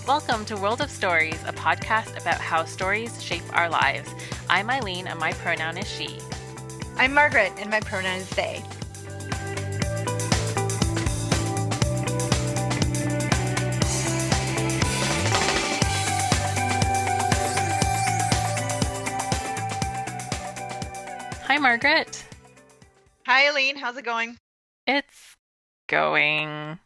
Welcome to World of Stories, a podcast about how stories shape our lives. I'm Eileen, and my pronoun is she. I'm Margaret, and my pronoun is they. Hi, Margaret. Hi, Eileen. How's it going? It's going.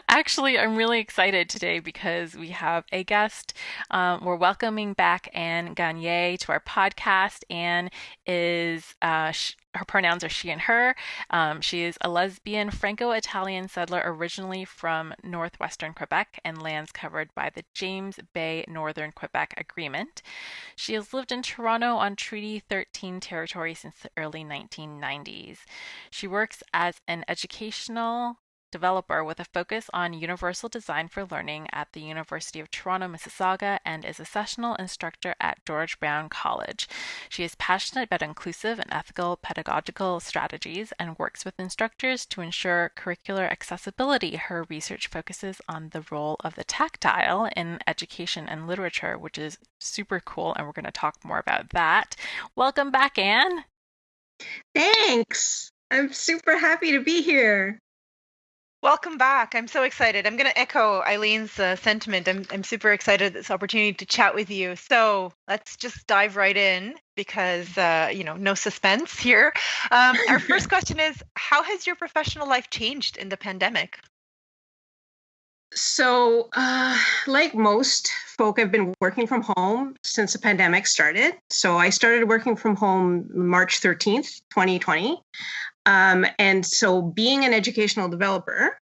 Actually, I'm really excited today because we have a guest. We're welcoming back Anne Gagne to our podcast. Anne is, her pronouns are she and her. She is a lesbian Franco-Italian settler originally from northwestern Quebec and lands covered by the James Bay Northern Quebec Agreement. She has lived in Toronto on Treaty 13 territory since the early 1990s. She works as an educational developer with a focus on universal design for learning at the University of Toronto, Mississauga, and is a sessional instructor at George Brown College. She is passionate about inclusive and ethical pedagogical strategies and works with instructors to ensure curricular accessibility. Her research focuses on the role of the tactile in education and literature, which is super cool, and we're going to talk more about that. Welcome back, Anne. Thanks. I'm super happy to be here. Welcome back. I'm so excited. I'm going to echo Eileen's sentiment. I'm super excited at this opportunity to chat with you. So let's just dive right in because, no suspense here. Our first question is, how has your professional life changed in the pandemic? So, like most folk, I've been working from home since the pandemic started. So I started working from home March 13th, 2020. And so being an educational developer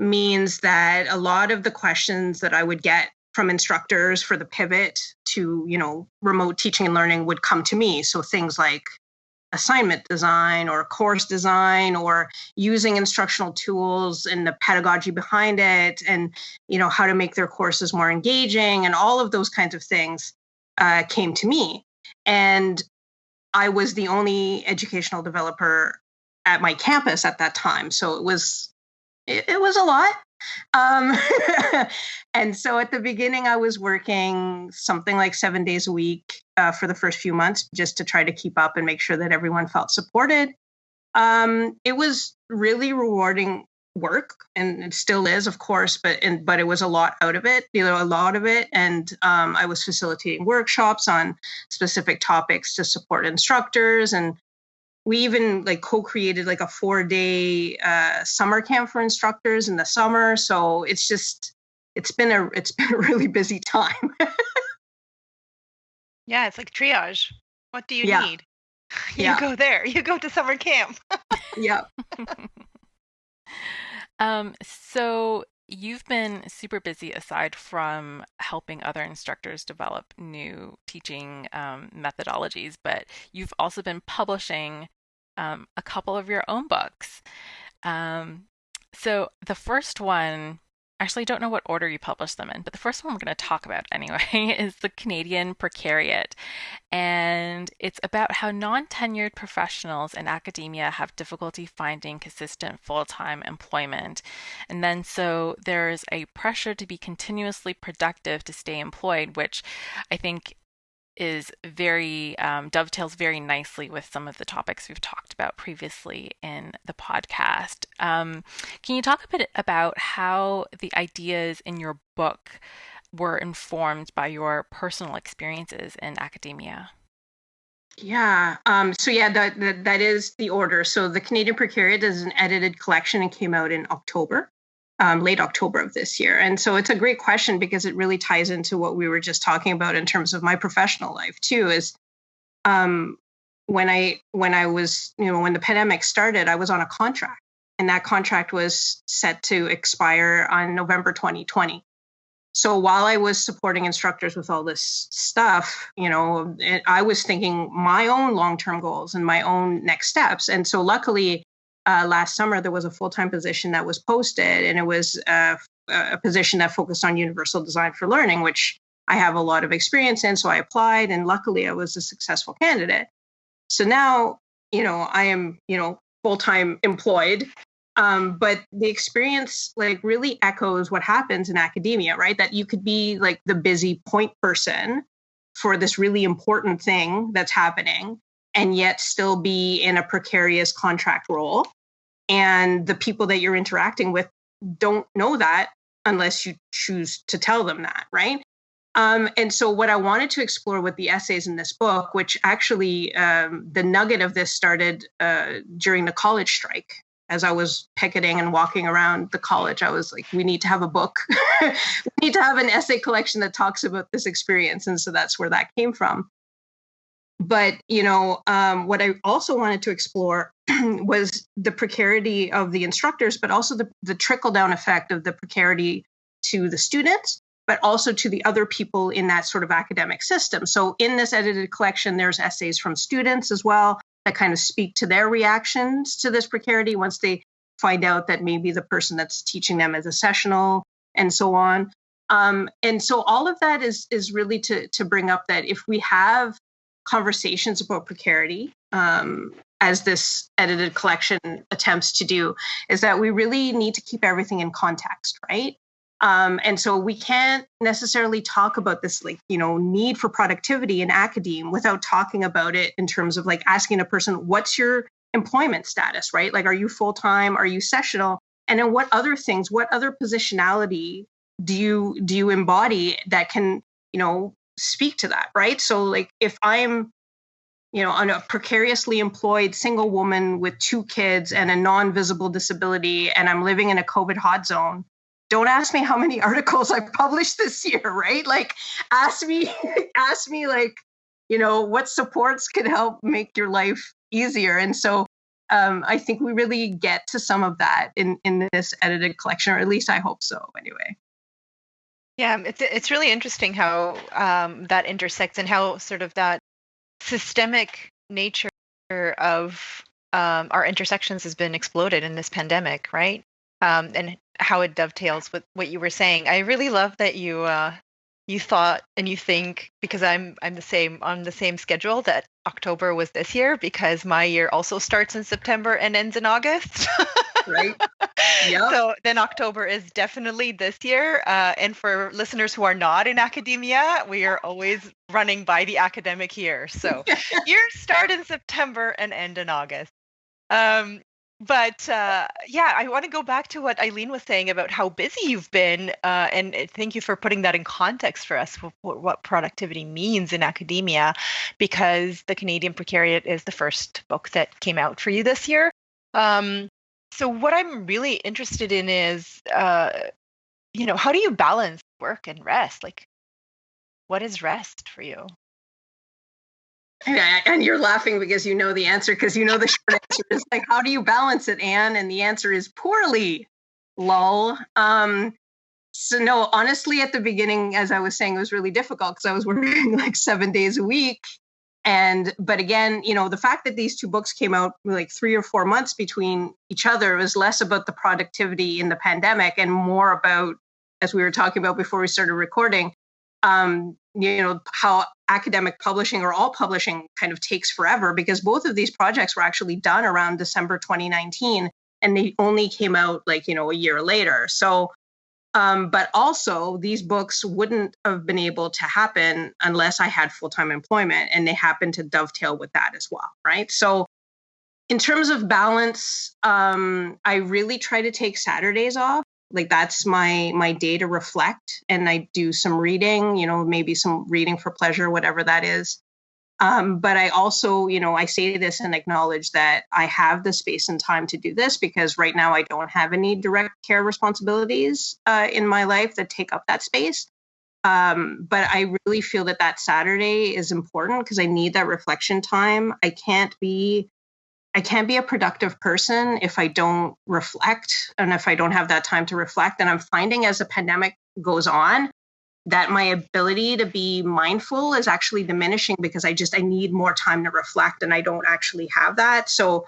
means that a lot of the questions that I would get from instructors for the pivot to, remote teaching and learning would come to me. So things like assignment design or course design or using instructional tools and the pedagogy behind it and, how to make their courses more engaging and all of those kinds of things came to me. And I was the only educational developer at my campus at that time. So it was a lot. And so at the beginning, I was working something like 7 days a week for the first few months, just to try to keep up and make sure that everyone felt supported. It was really rewarding work, and it still is, of course, but it was a lot out of it, a lot of it. And I was facilitating workshops on specific topics to support instructors. And we even co-created a 4-day summer camp for instructors in the summer. So it's been a really busy time. Yeah, it's like triage. What do you need? You go there. You go to summer camp. Yeah. So you've been super busy aside from helping other instructors develop new teaching methodologies, but you've also been publishing a couple of your own books. So the first one, actually, I don't know what order you published them in, but the first one we're going to talk about anyway is the Canadian Precariote. And it's about how non-tenured professionals in academia have difficulty finding consistent full-time employment. And then so there's a pressure to be continuously productive to stay employed, which I think is very dovetails very nicely with some of the topics we've talked about previously in the podcast. Can you talk a bit about how the ideas in your book were informed by your personal experiences in academia? Yeah. That is the order. So the Canadian Precariote is an edited collection and came out in October. Late October of this year. And so it's a great question because it really ties into what we were just talking about in terms of my professional life too, is when I was, when the pandemic started, I was on a contract, and that contract was set to expire on November 2020. So while I was supporting instructors with all this stuff, I was thinking my own long-term goals and my own next steps. And so luckily, last summer, there was a full-time position that was posted, and it was a position that focused on universal design for learning, which I have a lot of experience in. So I applied, and luckily I was a successful candidate. So now, I am, full-time employed But the experience like really echoes what happens in academia, right? That you could be like the busy point person for this really important thing that's happening and yet still be in a precarious contract role. And the people that you're interacting with don't know that unless you choose to tell them that, right? And so what I wanted to explore with the essays in this book, which actually the nugget of this started during the college strike. As I was picketing and walking around the college, I was like, we need to have a book. We need to have an essay collection that talks about this experience. And so that's where that came from. But, what I also wanted to explore was the precarity of the instructors, but also the trickle-down effect of the precarity to the students, but also to the other people in that sort of academic system. So in this edited collection, there's essays from students as well that kind of speak to their reactions to this precarity once they find out that maybe the person that's teaching them is a sessional and so on. And so all of that is really to bring up that if we have conversations about precarity, as this edited collection attempts to do, is that we really need to keep everything in context, right? And so we can't necessarily talk about this, need for productivity in academe without talking about it in terms of like asking a person, what's your employment status, right? Like, are you full-time? Are you sessional? And then what other things, what other positionality do you embody that can, speak to that, right? So like if I'm, on a precariously employed single woman with 2 kids and a non-visible disability, and I'm living in a COVID hot zone, don't ask me how many articles I've published this year, right? Like ask me like, what supports could help make your life easier. And so I think we really get to some of that in this edited collection, or at least I hope so anyway. Yeah, it's really interesting how that intersects and how sort of that systemic nature of our intersections has been exploded in this pandemic, right? And how it dovetails with what you were saying. I really love that you thought and you think, because I'm the same on the same schedule, that October was this year, because my year also starts in September and ends in August. Right. Yeah. So then October is definitely this year. And for listeners who are not in academia, we are always running by the academic year. So years start in September and end in August. But I want to go back to what Eileen was saying about how busy you've been. And thank you for putting that in context for us, what productivity means in academia, because The Canadian Precariat is the first book that came out for you this year. So what I'm really interested in is, how do you balance work and rest? Like, what is rest for you? And you're laughing because you know the answer, because you know the short answer is like, how do you balance it, Anne? And the answer is poorly, lol. So no, honestly, at the beginning, as I was saying, it was really difficult because I was working like 7 days a week. But again, the fact that these 2 books came out like 3 or 4 months between each other was less about the productivity in the pandemic and more about, as we were talking about before we started recording, how academic publishing or all publishing kind of takes forever, because both of these projects were actually done around December 2019 and they only came out like, a year later. So, but also these books wouldn't have been able to happen unless I had full-time employment, and they happen to dovetail with that as well, right? So in terms of balance, I really try to take Saturdays off. Like that's my day to reflect, and I do some reading, maybe some reading for pleasure, whatever that is. But I also, I say this and acknowledge that I have the space and time to do this because right now I don't have any direct care responsibilities in my life that take up that space. But I really feel that Saturday is important because I need that reflection time. I can't be a productive person if I don't reflect and if I don't have that time to reflect. And I'm finding as the pandemic goes on that my ability to be mindful is actually diminishing because I need more time to reflect and I don't actually have that. So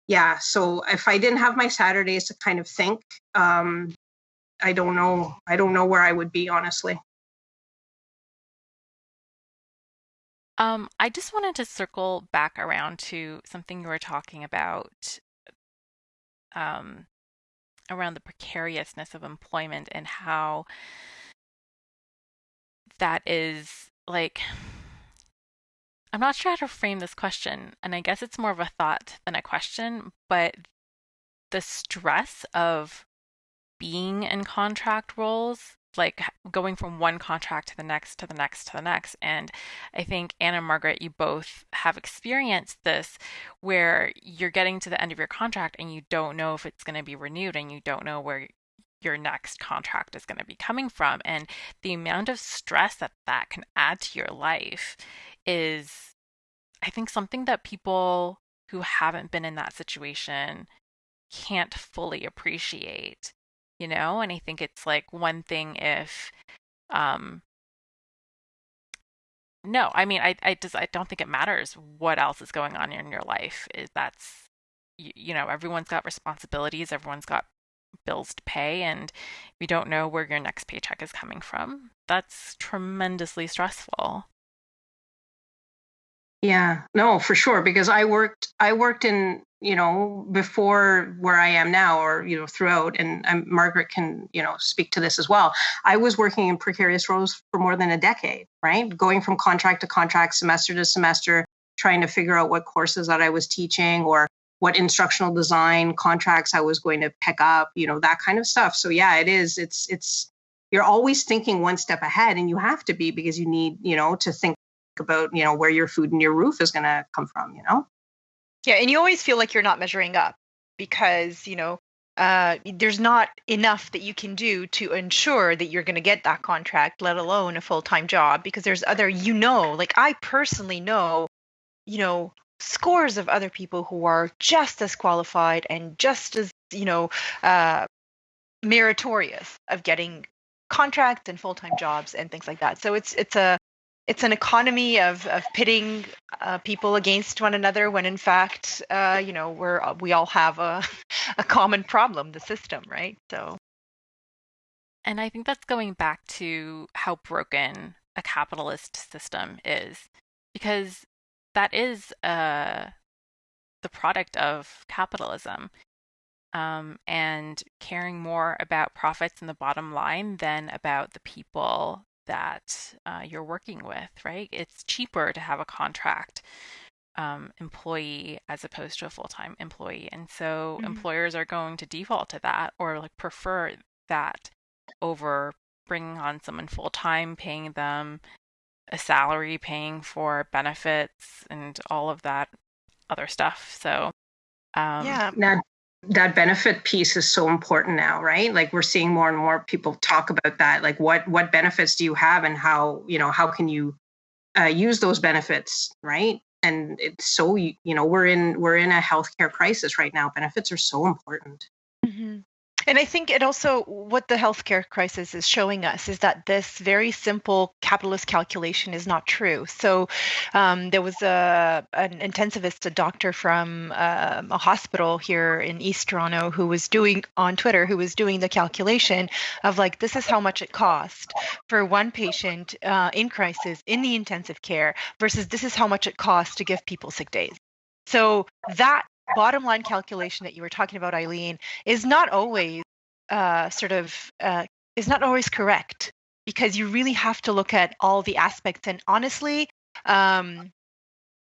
yeah, so if I didn't have my Saturdays to kind of think, I don't know where I would be, honestly. I just wanted to circle back around to something you were talking about around the precariousness of employment and how that is like, I'm not sure how to frame this question, and I guess it's more of a thought than a question, but the stress of being in contract roles, like going from one contract to the next to the next to the next. And I think Anna and Margaret, you both have experienced this where you're getting to the end of your contract and you don't know if it's going to be renewed and you don't know where your next contract is going to be coming from. And the amount of stress that that can add to your life is, I think, something that people who haven't been in that situation can't fully appreciate, you know? And I think it's like one thing if, um, no, I mean, I don't think it matters what else is going on in your life. That's, you know, everyone's got responsibilities, everyone's got bills to pay, and if you don't know where your next paycheck is coming from, that's tremendously stressful. Yeah, no, for sure. Because I worked in, before where I am now, or, throughout, and Margaret can, speak to this as well. I was working in precarious roles for more than a decade, right? Going from contract to contract, semester to semester, trying to figure out what courses that I was teaching or what instructional design contracts I was going to pick up, that kind of stuff. So yeah, it is. You're always thinking one step ahead, and you have to be, because you need, to think about where your food and your roof is going to come from. Yeah, and you always feel like you're not measuring up because there's not enough that you can do to ensure that you're going to get that contract, let alone a full-time job, because there's other, like I personally know, scores of other people who are just as qualified and just as uh, meritorious of getting contracts and full-time jobs and things like that. So it's an economy of pitting people against one another when in fact we all have a common problem, the system, right? So And I think that's going back to how broken a capitalist system is, because that is the product of capitalism, and caring more about profits and the bottom line than about the people that you're working with, right? It's cheaper to have a contract employee as opposed to a full-time employee. And so employers are going to default to that or like prefer that over bringing on someone full-time, paying them a salary, paying for benefits and all of that other stuff. So yeah. That benefit piece is so important now, right? Like we're seeing more and more people talk about that. Like what benefits do you have, and how can you use those benefits, right? And it's so, we're in a healthcare crisis right now. Benefits are so important. Mm-hmm. And I think it also, what the healthcare crisis is showing us is that this very simple capitalist calculation is not true. So there was an intensivist, a doctor from a hospital here in East Toronto who was doing on Twitter, who was doing the calculation of like, this is how much it cost for one patient in crisis in the intensive care versus this is how much it costs to give people sick days. So that bottom line calculation that you were talking about, Eileen, is not always is not always correct, because you really have to look at all the aspects. And honestly,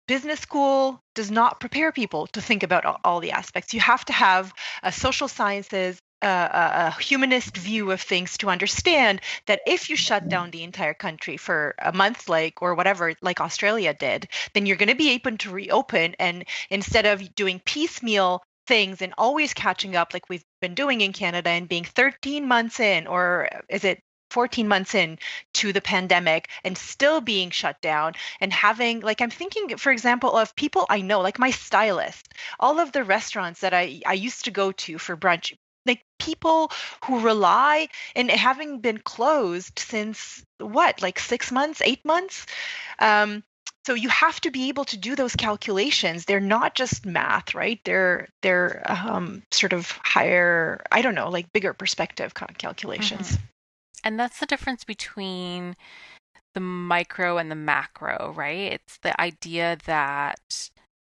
business school does not prepare people to think about all the aspects. You have to have a social sciences, a humanist view of things to understand that if you shut down the entire country for a month, or whatever, like Australia did, then you're going to be able to reopen. And instead of doing piecemeal things and always catching up like we've been doing in Canada and being 13 months in, or is it 14 months in to the pandemic and still being shut down, and having, like, I'm thinking, for example, of people I know, like my stylist, all of the restaurants that I used to go to for brunch, like people who rely, and having been closed since what, like 6 months, 8 months. So you have to be able to do those calculations. They're not just math, right? They're sort of higher, I don't know, like bigger perspective calculations. And that's the difference between the micro and the macro, right? It's the idea that,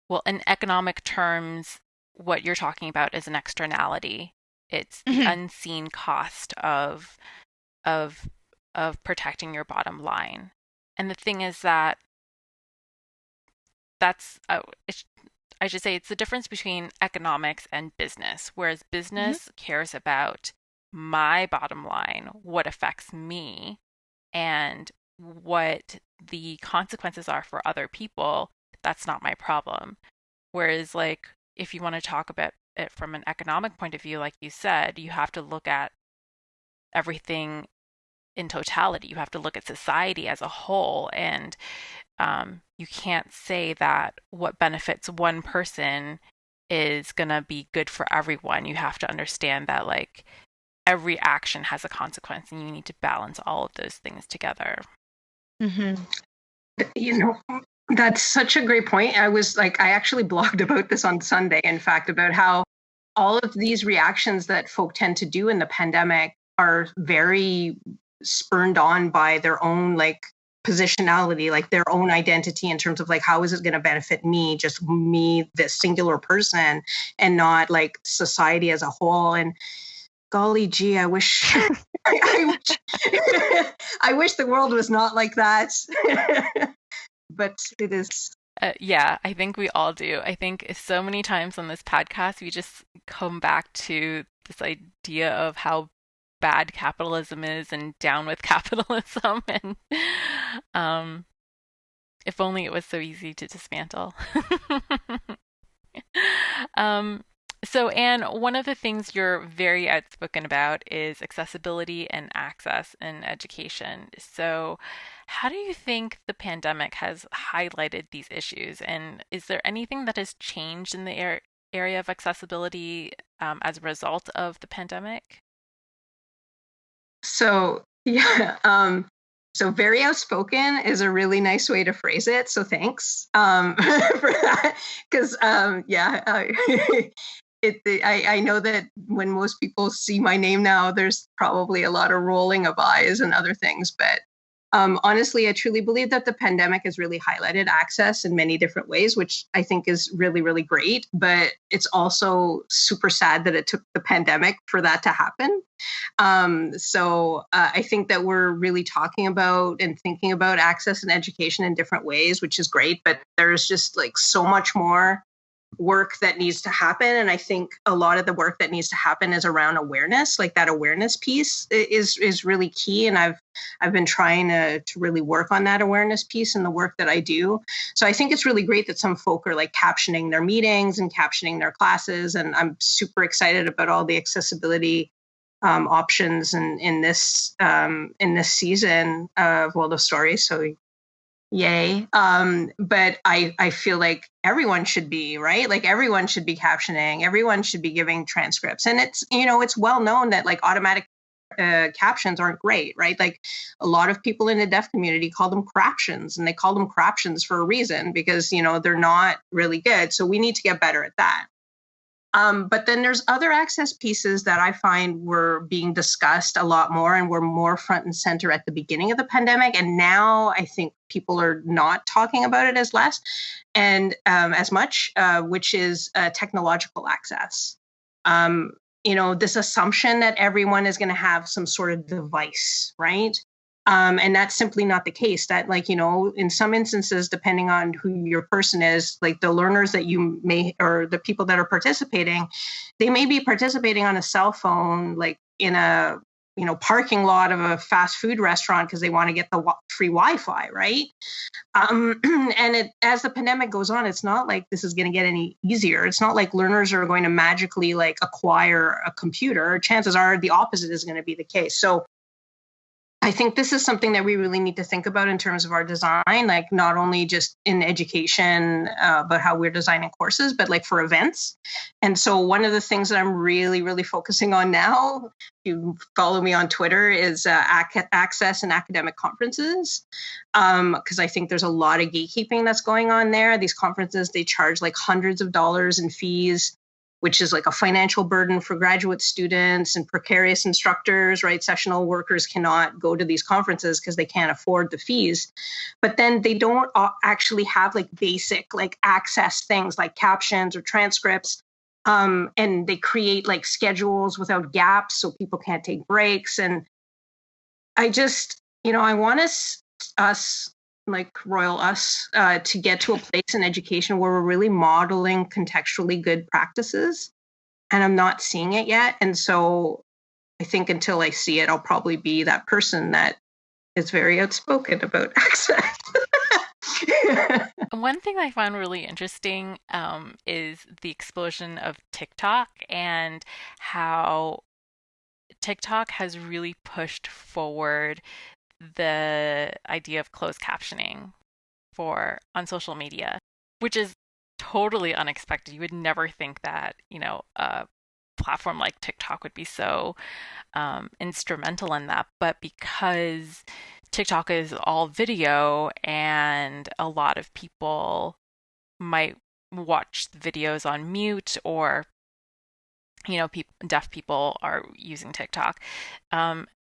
well, in economic terms, what you're talking about is an externality. It's the unseen cost of of protecting your bottom line. And the thing is that that's I should say it's the difference between economics and business, whereas business cares about my bottom line, what affects me, and what the consequences are for other people. That's not my problem. Whereas, like, if you want to talk about it from an economic point of view, like you said, you have to look at everything in totality. You have to look at society as a whole, and you can't say that what benefits one person is going to be good for everyone. You have to understand that, like, every action has a consequence, and you need to balance all of those things together. You know, that's such a great point. I actually blogged about this on Sunday, in fact, about how all of these reactions that folk tend to do in the pandemic are very spurned on by their own, like, positionality, like their own identity in terms of, like, how is it going to benefit me, just me, this singular person, and not like society as a whole. And golly gee, I wish I wish the world was not like that. But it is. Yeah, I think we all do. I think so many times on this podcast, we just come back to this idea of how bad capitalism is and down with capitalism. And if only it was so easy to dismantle. So, Anne, one of the things you're very outspoken about is accessibility and access in education. So, how do you think the pandemic has highlighted these issues? And is there anything that has changed in the area of accessibility as a result of the pandemic? So, yeah. So very outspoken is a really nice way to phrase it. So thanks for that. Because, I know that when most people see my name now, there's probably a lot of rolling of eyes and other things. But honestly, I truly believe that the pandemic has really highlighted access in many different ways, which I think is really, really great. But it's also super sad that it took the pandemic for that to happen. So I think that we're really talking about and thinking about access and education in different ways, which is great. But there's just, like, so much more work that needs to happen. And I think a lot of the work that needs to happen is around awareness. Like, that awareness piece is really key. And I've been trying to really work on that awareness piece in the work that I do. So I think it's really great that some folk are, like, captioning their meetings and captioning their classes. And I'm super excited about all the accessibility options in this season of World of Stories. So yay. But I feel like everyone should be, right? Like, everyone should be captioning, everyone should be giving transcripts. And it's, it's well known that, like, automatic captions aren't great, right? Like, a lot of people in the deaf community call them craptions, and they call them craptions for a reason, because, they're not really good. So we need to get better at that. But then there's other access pieces that I find were being discussed a lot more and were more front and center at the beginning of the pandemic. And now I think people are not talking about it as much, which is technological access. This assumption that everyone is going to have some sort of device, right? And that's simply not the case. That, like, in some instances, depending on who your person is, like, the learners that you may, or the people that are participating, they may be participating on a cell phone, like, in a, parking lot of a fast food restaurant because they want to get the free Wi-Fi, right? And as the pandemic goes on, it's not like this is going to get any easier. It's not like learners are going to magically, like, acquire a computer. Chances are the opposite is going to be the case. So I think this is something that we really need to think about in terms of our design, like, not only just in education, but how we're designing courses, but, like, for events. And so one of the things that I'm really, really focusing on now, if you follow me on Twitter, is access and academic conferences. Because I think there's a lot of gatekeeping that's going on there. These conferences, they charge, like, hundreds of dollars in fees, which is, like, a financial burden for graduate students and precarious instructors, right? Sessional workers cannot go to these conferences because they can't afford the fees. But then they don't actually have, like, basic, like, access things like captions or transcripts. And they create like schedules without gaps so people can't take breaks. And I just, I want us like royal us to get to a place in education where we're really modeling contextually good practices. And I'm not seeing it yet. And so I think until I see it, I'll probably be that person that is very outspoken about access. One thing I find really interesting is the explosion of TikTok and how TikTok has really pushed forward the idea of closed captioning on social media, which is totally unexpected. You would never think that, a platform like TikTok would be so instrumental in that. But because TikTok is all video and a lot of people might watch videos on mute, or deaf people are using TikTok,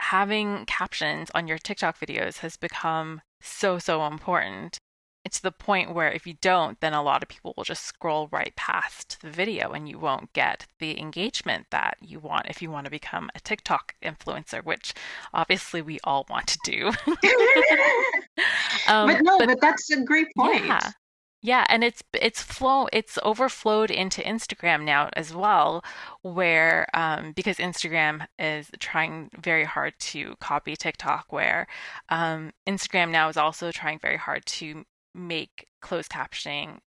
having captions on your TikTok videos has become so important. It's to the point where if you don't, then a lot of people will just scroll right past the video and you won't get the engagement that you want if you want to become a TikTok influencer, which obviously we all want to do. But that's a great point. Yeah. Yeah, and it's overflowed into Instagram now as well, where because Instagram is trying very hard to copy TikTok, where Instagram now is also trying very hard to make closed captioning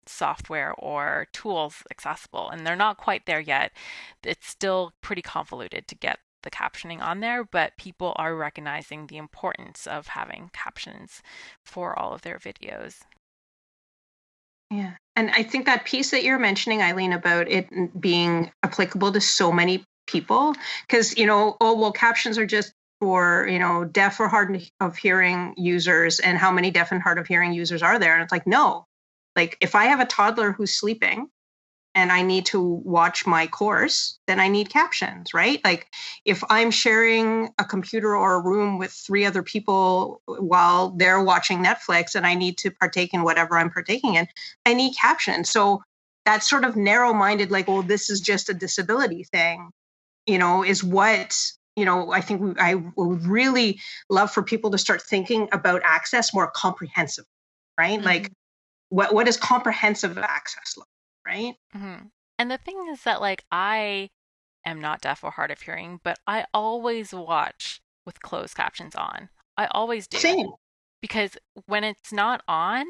software or tools accessible, and they're not quite there yet. It's still pretty convoluted to get the captioning on there, but people are recognizing the importance of having captions for all of their videos. Yeah. And I think that piece that you're mentioning, Eileen, about it being applicable to so many people, because, captions are just for, deaf or hard of hearing users, and how many deaf and hard of hearing users are there? And it's like, no, like if I have a toddler who's sleeping and I need to watch my course, then I need captions, right? Like if I'm sharing a computer or a room with 3 other people while they're watching Netflix and I need to partake in whatever I'm partaking in, I need captions. So that sort of narrow-minded, like, well, this is just a disability thing, is what, I think I would really love for people to start thinking about access more comprehensively, right? Mm-hmm. Like what does comprehensive access look? Right? Mm-hmm. And the thing is that, like, I am not deaf or hard of hearing, but I always watch with closed captions on. I always do. Same. Because when it's not on,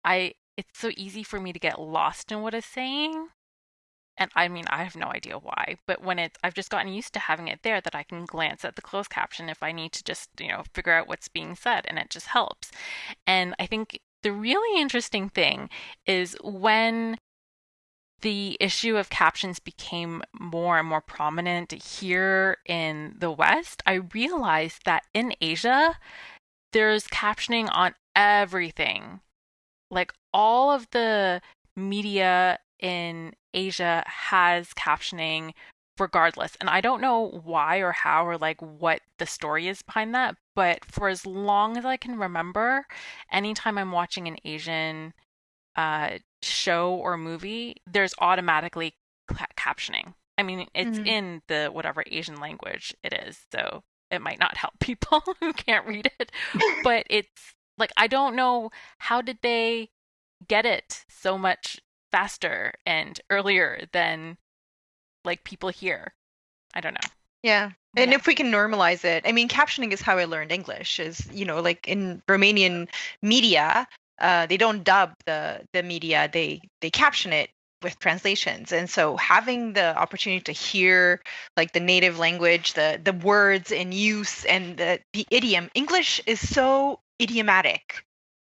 it's so easy for me to get lost in what it's saying. And I mean, I have no idea why, but I've just gotten used to having it there that I can glance at the closed caption if I need to just, figure out what's being said, and it just helps. And I think the really interesting thing is when the issue of captions became more and more prominent here in the West, I realized that in Asia, there's captioning on everything. Like all of the media in Asia has captioning regardless. And I don't know why or how or like what the story is behind that, but for as long as I can remember, anytime I'm watching an Asian show or movie, there's automatically captioning. I mean, it's in the whatever Asian language it is, so it might not help people who can't read it, but it's like, I don't know, how did they get it so much faster and earlier than like people here? I don't know. Yeah. And if we can normalize it, I mean, captioning is how I learned English, is, like in Romanian media, they don't dub the media, they caption it with translations. And so having the opportunity to hear like the native language, the words in use, and the idiom. English is so idiomatic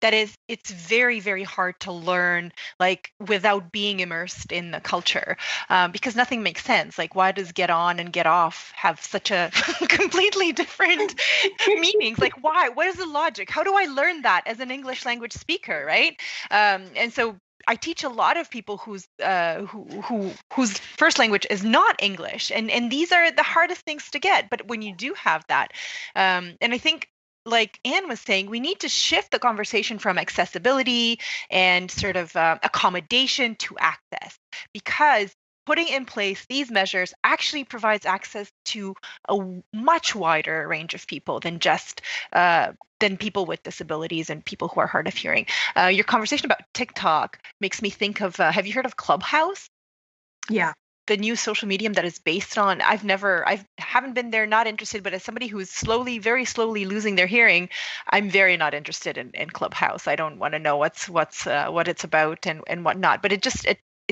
that it's very, very hard to learn, like, without being immersed in the culture, because nothing makes sense. Like, why does get on and get off have such a completely different meanings? Like, why? What is the logic? How do I learn that as an English language speaker, right? And so I teach a lot of people whose first language is not English, and these are the hardest things to get. But when you do have that, and I think like Anne was saying, we need to shift the conversation from accessibility and sort of accommodation to access, because putting in place these measures actually provides access to a much wider range of people than just than people with disabilities and people who are hard of hearing. Your conversation about TikTok makes me think of, have you heard of Clubhouse? Yeah. The new social medium that is based on, I haven't been there, not interested, but as somebody who's very slowly losing their hearing, I'm very not interested in Clubhouse. I don't want to know what it's about and whatnot. But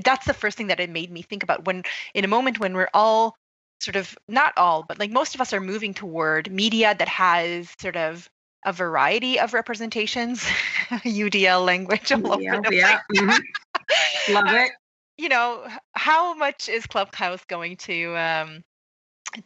that's the first thing that it made me think about, when in a moment when we're all sort of, not all, but like most of us are moving toward media that has sort of a variety of representations, UDL language all over the place. Mm-hmm. Love it. You know, how much is Clubhouse going to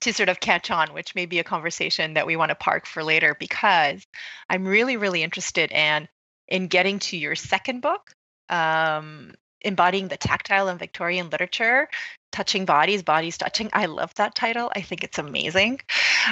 sort of catch on, which may be a conversation that we want to park for later, because I'm really, really interested in getting to your second book, Embodying the Tactile in Victorian Literature, Touching Bodies, Bodies Touching. I love that title. I think it's amazing.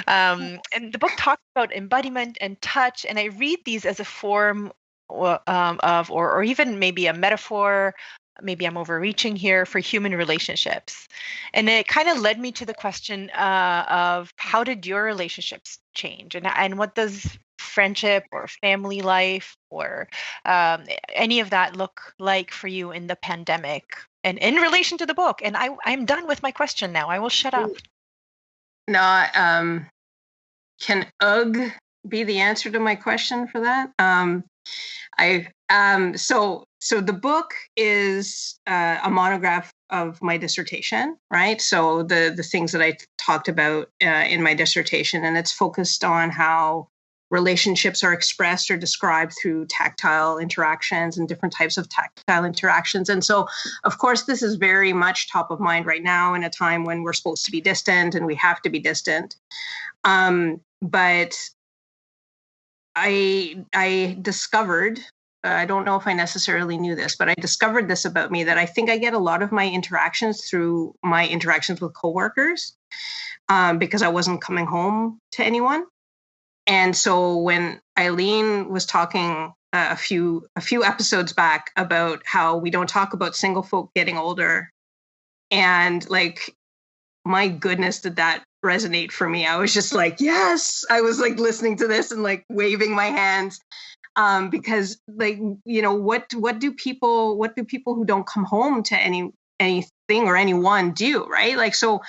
And the book talks about embodiment and touch, and I read these as a form of, or even maybe a metaphor, maybe I'm overreaching here, for human relationships. And it kind of led me to the question of, how did your relationships change? And what does friendship or family life or any of that look like for you in the pandemic and in relation to the book? And I'm done with my question now. I will shut up. No, can ugh be the answer to my question for that? So the book is a monograph of my dissertation, right? So the things that I talked about in my dissertation, and it's focused on how relationships are expressed or described through tactile interactions and different types of tactile interactions. And so, of course, this is very much top of mind right now in a time when we're supposed to be distant and we have to be distant. But I discovered, I don't know if I necessarily knew this, but I discovered this about me, that I think I get a lot of my interactions through my interactions with coworkers, because I wasn't coming home to anyone. And so when Eileen was talking a few episodes back about how we don't talk about single folk getting older, and like, my goodness, did that resonate for me. I was just like, yes, I was like listening to this and like waving my hands, because like, you know, what do people who don't come home to anything or anyone do, right? Like, so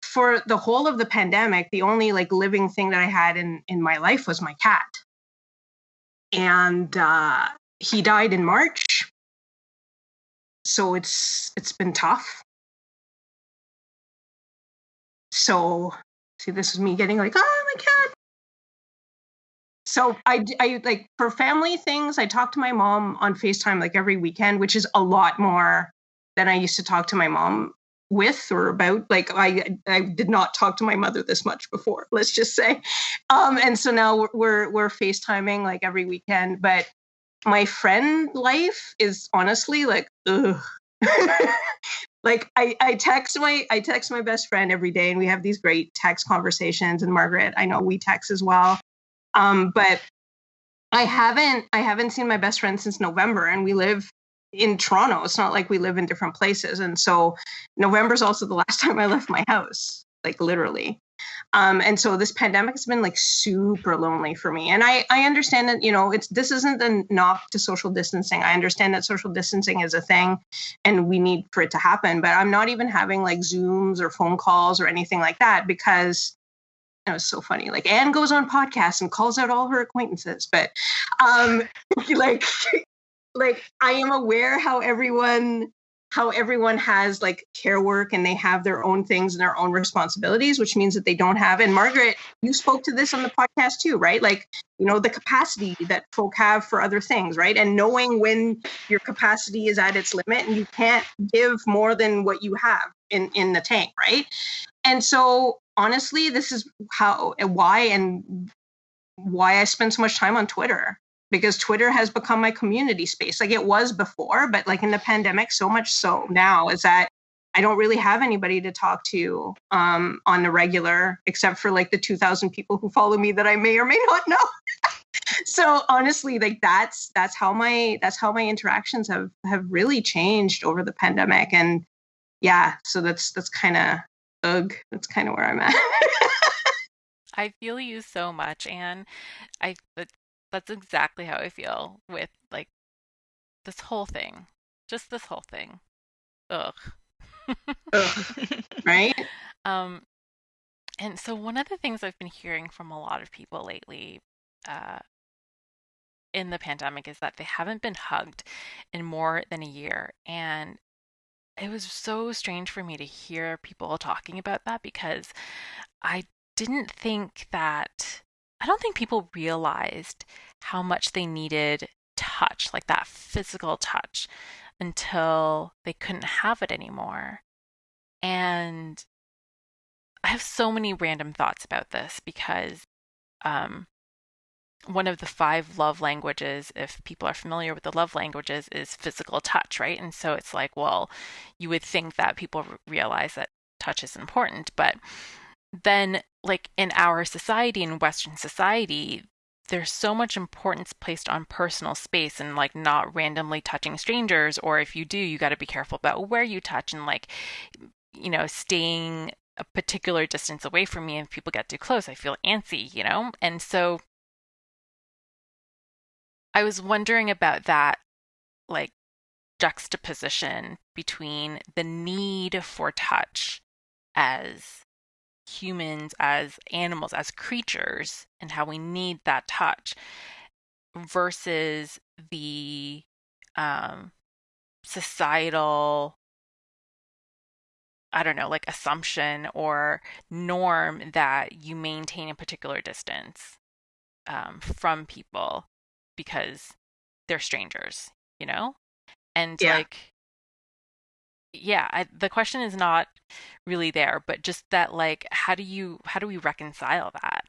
for the whole of the pandemic, the only like living thing that I had in my life was my cat. And he died in March. So it's been tough. So see, this is me getting like, oh, my cat. So I like, for family things, I talk to my mom on FaceTime like every weekend, which is a lot more than I used to talk to my mom with or about. Like, I did not talk to my mother this much before, let's just say. And so now we're FaceTiming like every weekend. But my friend life is honestly like, ugh. Like, I text my best friend every day, and we have these great text conversations. And Margaret, I know we text as well. But I haven't seen my best friend since November, and we live in Toronto. It's not like we live in different places. And so November is also the last time I left my house, like literally. And so this pandemic has been like super lonely for me. And I understand that, you know, this isn't a knock to social distancing. I understand that social distancing is a thing and we need for it to happen, but I'm not even having like Zooms or phone calls or anything like that, because it was so funny. Like, Anne goes on podcasts and calls out all her acquaintances, but like I am aware how everyone has like care work, and they have their own things and their own responsibilities, which means that they don't have. And Margaret, you spoke to this on the podcast too, right? Like, you know, the capacity that folk have for other things, right? And knowing when your capacity is at its limit and you can't give more than what you have in the tank, right? And so honestly, this is why I spend so much time on Twitter, because Twitter has become my community space. Like, it was before, but like in the pandemic, so much so now is that I don't really have anybody to talk to on the regular, except for like the 2,000 people who follow me that I may or may not know. So honestly, like that's how my interactions have really changed over the pandemic. And yeah, so that's kind of that's kind of where I'm at. I feel you so much, Anne. I that's exactly how I feel with like this whole thing. Just this whole thing. Ugh. Ugh, right? Um, and so one of the things I've been hearing from a lot of people lately, uh, in the pandemic is that they haven't been hugged in more than a year. And it was so strange for me to hear people talking about that because I didn't think that, I don't think people realized how much they needed touch, like that physical touch, until they couldn't have it anymore. And I have so many random thoughts about this because um, one of the five love languages, if people are familiar with the love languages, is physical touch, right? And so it's like, well, you would think that people realize that touch is important, but then, like in our society, in Western society, there's so much importance placed on personal space and like not randomly touching strangers, or if you do, you got to be careful about where you touch and like, staying a particular distance away from me. And if people get too close, I feel antsy, And so I was wondering about that, like, juxtaposition between the need for touch as humans, as animals, as creatures, and how we need that touch versus the societal, I don't know, like assumption or norm that you maintain a particular distance from people because they're strangers, you know? And Yeah. like, yeah, the question is not really there, but just that, like, how do we reconcile that?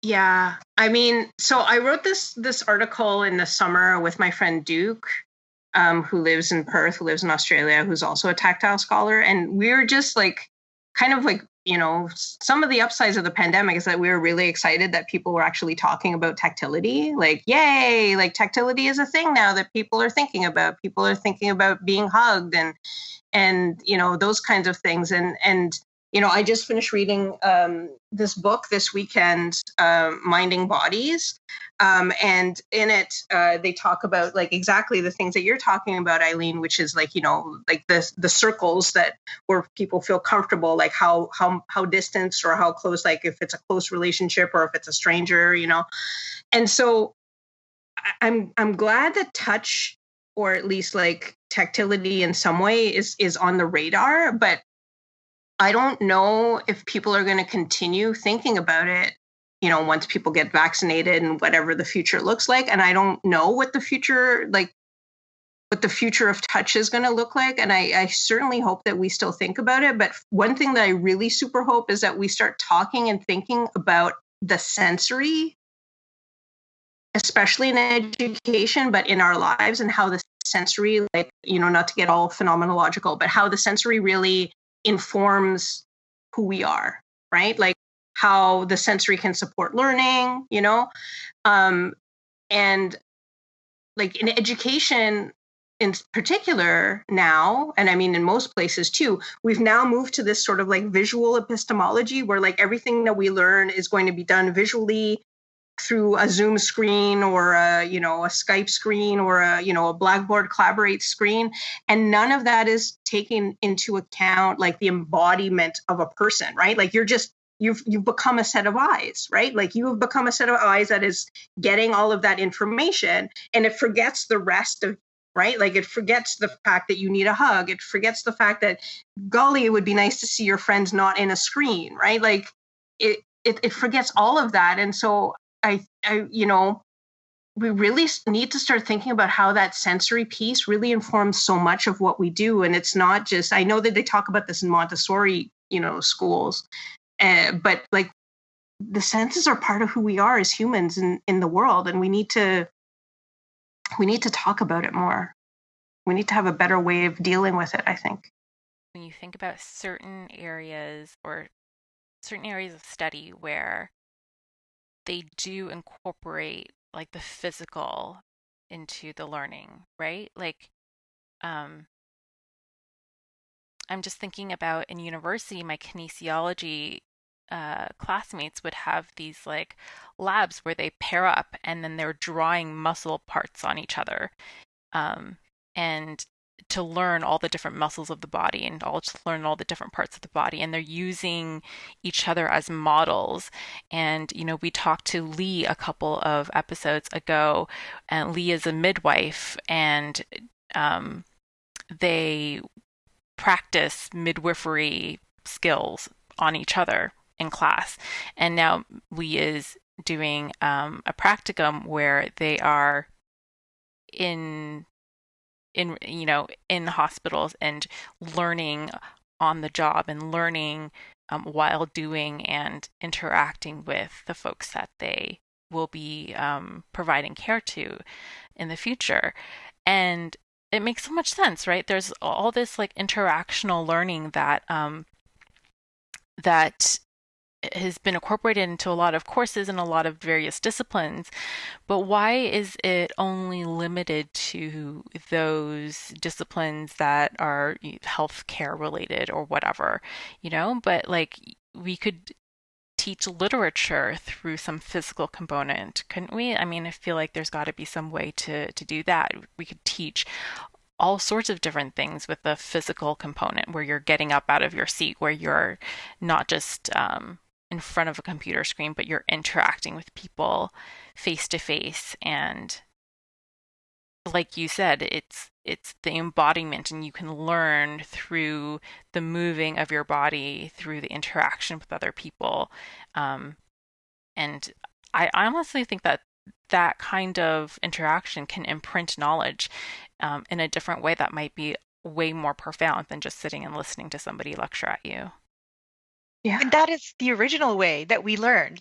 Yeah. I mean, so I wrote this article in the summer with my friend Duke, who lives in Perth, who lives in Australia, who's also a tactile scholar. And we were just like, kind of like, some of the upsides of the pandemic is that we were really excited that people were actually talking about tactility. Like, yay, like tactility is a thing now that people are thinking about. People are thinking about being hugged and those kinds of things. And I just finished reading this book this weekend, Minding Bodies, and in it they talk about like exactly the things that you're talking about, Eileen, which is like like the circles that where people feel comfortable, like how distant or how close, like if it's a close relationship or if it's a stranger, and so I'm glad that touch, or at least like tactility in some way, is on the radar, but I don't know if people are going to continue thinking about it, once people get vaccinated and whatever the future looks like. And I don't know what the future, of touch is going to look like. And I certainly hope that we still think about it. But one thing that I really super hope is that we start talking and thinking about the sensory, especially in education, but in our lives, and how the sensory, like, not to get all phenomenological, but how the sensory really informs who we are, right? Like how the sensory can support learning, and like in education in particular now, and I mean in most places too, we've now moved to this sort of like visual epistemology where like everything that we learn is going to be done visually through a Zoom screen or a Skype screen or a Blackboard Collaborate screen, and none of that is taken into account like the embodiment of a person, right? Like you've become a set of eyes, right? Like you have become a set of eyes that is getting all of that information, and it forgets the rest of, right? Like it forgets the fact that you need a hug. It forgets the fact that, golly, it would be nice to see your friends not in a screen, right? Like it forgets all of that. And so I we really need to start thinking about how that sensory piece really informs so much of what we do. And it's not just, I know that they talk about this in Montessori, schools, but like the senses are part of who we are as humans in the world. And we need to talk about it more. We need to have a better way of dealing with it, I think. When you think about certain areas of study where they do incorporate like the physical into the learning, right? Like, um, I'm just thinking about in university, my kinesiology classmates would have these like labs where they pair up and then they're drawing muscle parts on each other, um, and to learn all the different muscles of the body and all to learn all the different parts of the body, and they're using each other as models. And we talked to Lee a couple of episodes ago, and Lee is a midwife, and they practice midwifery skills on each other in class. And now Lee is doing a practicum where they are in in hospitals and learning on the job and learning while doing and interacting with the folks that they will be providing care to in the future. And it makes so much sense, right? There's all this like interactional learning that has been incorporated into a lot of courses and a lot of various disciplines, but why is it only limited to those disciplines that are healthcare related or whatever, But like we could teach literature through some physical component, couldn't we? I mean, I feel like there's got to be some way to do that. We could teach all sorts of different things with the physical component where you're getting up out of your seat, where you're not just in front of a computer screen, but you're interacting with people face to face. And like you said, it's the embodiment, and you can learn through the moving of your body, through the interaction with other people. And I honestly think that that kind of interaction can imprint knowledge in a different way that might be way more profound than just sitting and listening to somebody lecture at you. Yeah. And that is the original way that we learn,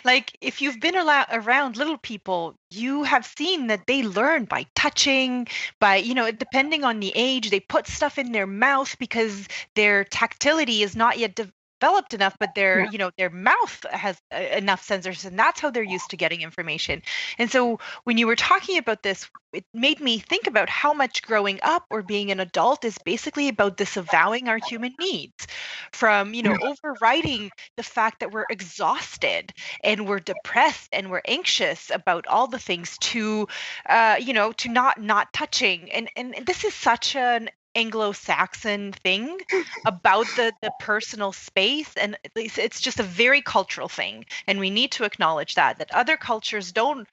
Like if you've been around little people, you have seen that they learn by touching, by, depending on the age, they put stuff in their mouth because their tactility is not yet developed enough, but their mouth has enough sensors, and that's how they're used to getting information. And so when you were talking about this, it made me think about how much growing up or being an adult is basically about disavowing our human needs, from overriding the fact that we're exhausted and we're depressed and we're anxious about all the things, to to not touching. And this is such an Anglo-Saxon thing about the personal space, and it's just a very cultural thing, and we need to acknowledge that other cultures don't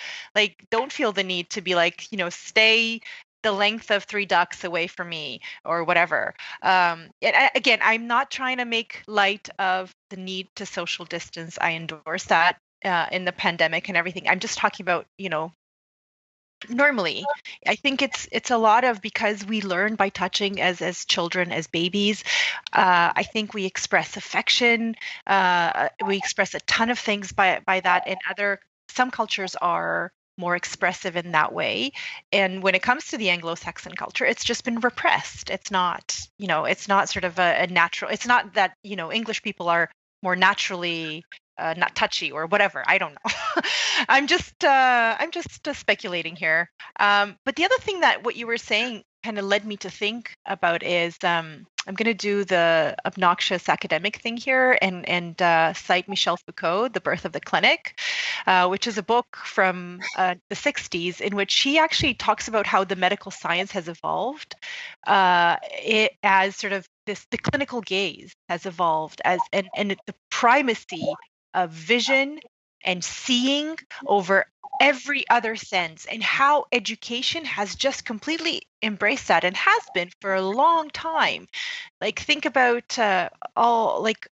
feel the need to be like, stay the length of 3 ducks away from me or whatever. Again, I'm not trying to make light of the need to social distance. I endorse that in the pandemic and everything. I'm just talking about, normally. I think it's a lot of, because we learn by touching as children, as babies. I think we express affection, we express a ton of things by that, and some cultures are more expressive in that way. And when it comes to the Anglo-Saxon culture, it's just been repressed. It's not sort of a natural, it's not that English people are more naturally not touchy or whatever. I don't know. I'm just speculating here. But the other thing that what you were saying kind of led me to think about is, I'm going to do the obnoxious academic thing here and cite Michel Foucault, The Birth of the Clinic, which is a book from the 60s, in which he actually talks about how the medical science has evolved, it as sort of the clinical gaze has evolved and the primacy of vision and seeing over every other sense, and how education has just completely embraced that and has been for a long time. Like, think about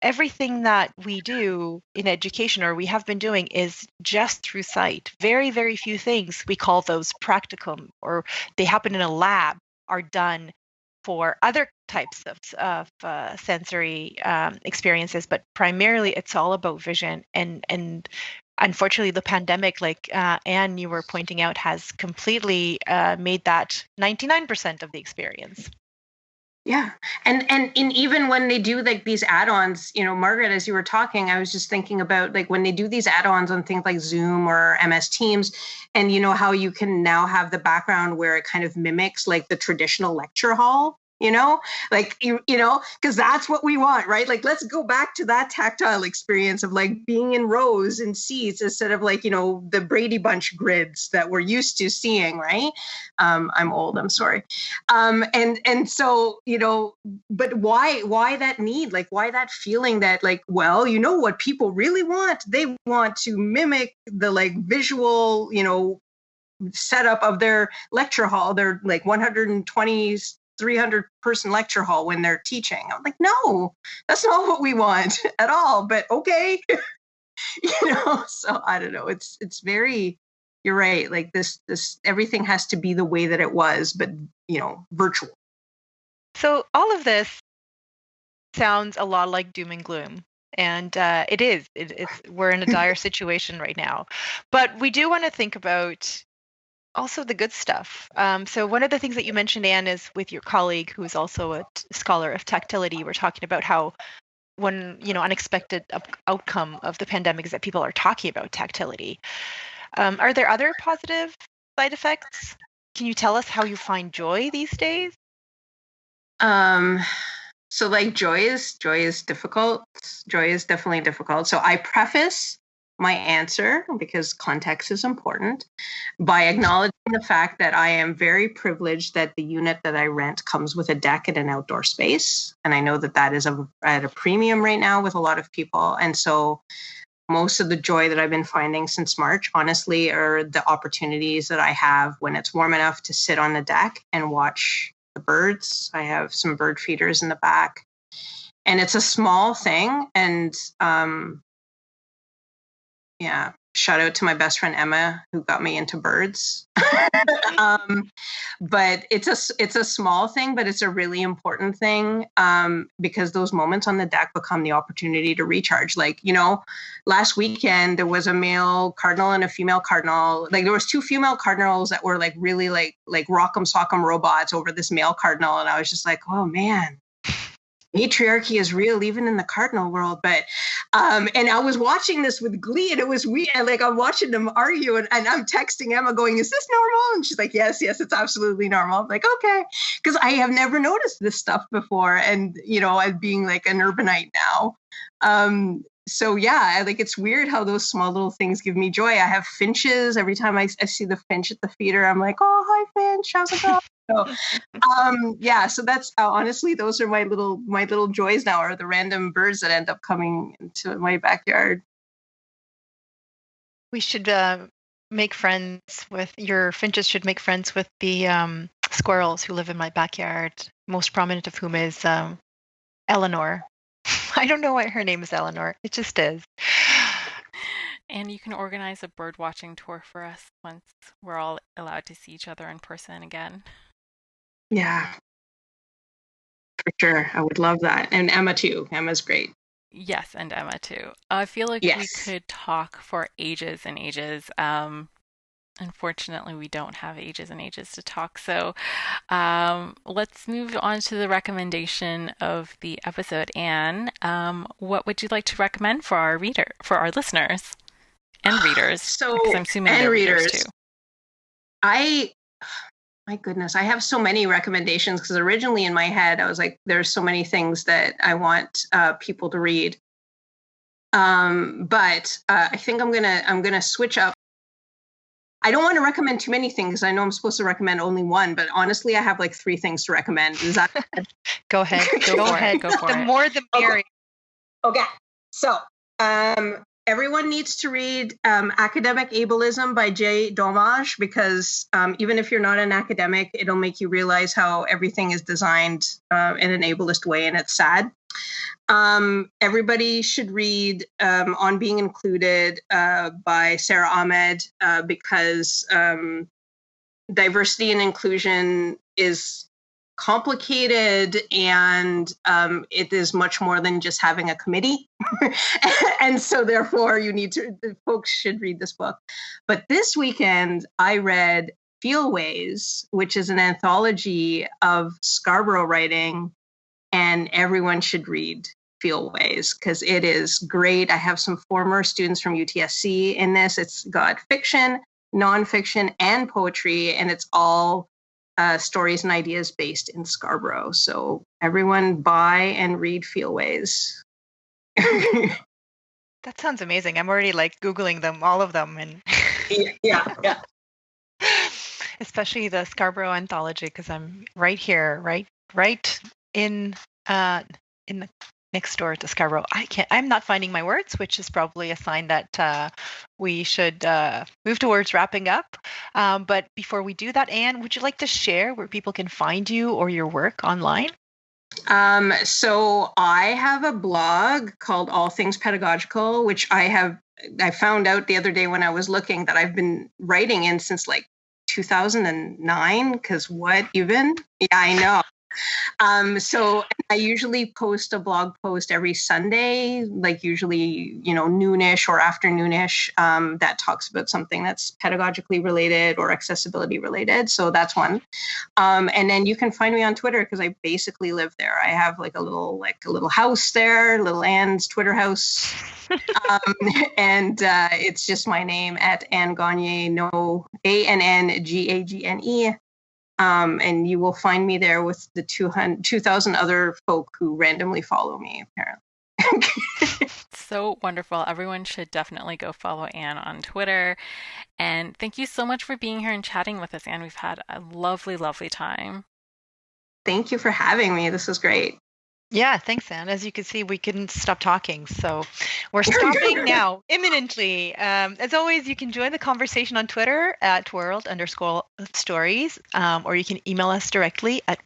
everything that we do in education, or we have been doing, is just through sight. Very, very few things, we call those practicum, or they happen in a lab, are done for other types of sensory experiences, but primarily it's all about vision. And unfortunately, the pandemic, like Anne, you were pointing out, has completely made that 99% of the experience. Yeah. And even when they do like these add-ons, Margaret, as you were talking, I was just thinking about like when they do these add-ons on things like Zoom or MS Teams, and how you can now have the background where it kind of mimics like the traditional lecture hall, like, because that's what we want, right? Like, let's go back to that tactile experience of like being in rows and seats instead of like, the Brady Bunch grids that we're used to seeing, right? I'm old, I'm sorry. And so, but why that need? Like, why that feeling that like, well, what people really want? They want to mimic the like visual, setup of their lecture hall, their like 120, 300 person lecture hall when they're teaching. I'm like, no, that's not what we want at all, but okay. So I don't know. It's very, you're right. Like this, everything has to be the way that it was, but virtual. So all of this sounds a lot like doom and gloom. And it is. We're in a dire situation right now. But we do want to think about also the good stuff. So one of the things that you mentioned, Anne, is with your colleague who is also a scholar of tactility. We're talking about how one unexpected outcome of the pandemic is that people are talking about tactility. Are there other positive side effects? Can you tell us how you find joy these days? So like joy is difficult. Joy is definitely difficult. So I preface my answer, because context is important, by acknowledging the fact that I am very privileged that the unit that I rent comes with a deck and an outdoor space. And I know that that is at a premium right now with a lot of people. And so most of the joy that I've been finding since March, honestly, are the opportunities that I have when it's warm enough to sit on the deck and watch the birds. I have some bird feeders in the back. And it's a small thing. And yeah, shout out to my best friend Emma, who got me into birds. But it's a small thing, but it's a really important thing, because those moments on the deck become the opportunity to recharge. Like, last weekend there was a male cardinal and a female cardinal. Like there was two female cardinals that were like really like rock'em sock'em robots over this male cardinal, and I was just like, oh man, matriarchy is real even in the cardinal world. But and I was watching this with glee, and it was weird. Like I'm watching them argue, and I'm texting Emma going, is this normal? And she's like, yes, it's absolutely normal. I'm like, okay, because I have never noticed this stuff before, and as being like an urbanite now. So yeah, like it's weird how those small little things give me joy. I have finches. Every time I see the finch at the feeder, I'm like, oh, hi finch, how's it going? So, yeah, so that's honestly, those are my little joys now, are the random birds that end up coming into my backyard. We should make friends with your finches. Should make friends with the squirrels who live in my backyard. Most prominent of whom is Eleanor. I don't know why her name is Eleanor. It just is. And you can organize a bird watching tour for us once we're all allowed to see each other in person again. Yeah, for sure. I would love that. And Emma too. Emma's great. Yes, and Emma too. I feel like we could talk for ages and ages. Unfortunately, we don't have ages and ages to talk. So let's move on to the recommendation of the episode. Anne, what would you like to recommend for our listeners and readers? So, because I'm assuming they're readers too. My goodness, I have so many recommendations, because originally in my head, I was like, there's so many things that I want people to read. But I think I'm gonna switch up. I don't want to recommend too many things. I know I'm supposed to recommend only one, but honestly, I have like 3 things to recommend. Is that Go ahead. Go for it. The more the merrier. Okay. So everyone needs to read Academic Ableism by Jay Domage, because even if you're not an academic, it'll make you realize how everything is designed in an ableist way, and it's sad. Everybody should read On Being Included by Sarah Ahmed, because diversity and inclusion is complicated, and it is much more than just having a committee. And so therefore folks should read this book. But this weekend I read Feelways, which is an anthology of Scarborough writing and everyone should read Fieldways because it is great. I have some former students from UTSC in this. It's got fiction, nonfiction, and poetry, and it's all stories and ideas based in Scarborough. So everyone buy and read Fieldways. That sounds amazing. I'm already like Googling them, all of them. And yeah. Especially the Scarborough anthology, because I'm right here, right in the next door to Scarborough. I'm not finding my words, which is probably a sign that we should move towards wrapping up. But before we do that, Anne, would you like to share where people can find you or your work online? So I have a blog called All Things Pedagogical, which I found out the other day when I was looking that I've been writing in since like 2009, because what even? Yeah, I know. So I usually post a blog post every Sunday, like usually, noonish or afternoonish, that talks about something that's pedagogically related or accessibility related. So that's one. And then you can find me on Twitter because I basically live there. I have like a little house there, little Anne's Twitter house. And it's just my name at Anne Gagne, no ANNGAGNE. And you will find me there with the 2,000 other folk who randomly follow me, apparently. So wonderful. Everyone should definitely go follow Anne on Twitter. And thank you so much for being here and chatting with us, Anne. We've had a lovely, lovely time. Thank you for having me. This was great. Yeah, thanks, Anne. As you can see, we couldn't stop talking. So we're stopping now, imminently. As always, you can join the conversation on Twitter at world_stories, or you can email us directly at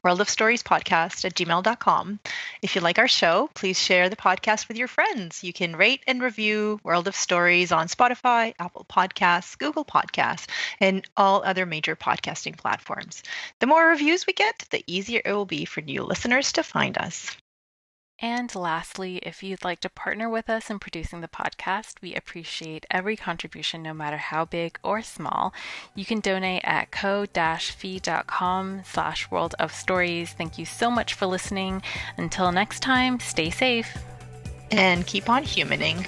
worldofstoriespodcast@gmail.com. If you like our show, please share the podcast with your friends. You can rate and review World of Stories on Spotify, Apple Podcasts, Google Podcasts, and all other major podcasting platforms. The more reviews we get, the easier it will be for new listeners to find us. And lastly, if you'd like to partner with us in producing the podcast, we appreciate every contribution, no matter how big or small. You can donate at ko-fi.com/worldofstories. Thank you so much for listening. Until next time, stay safe. And keep on humaning.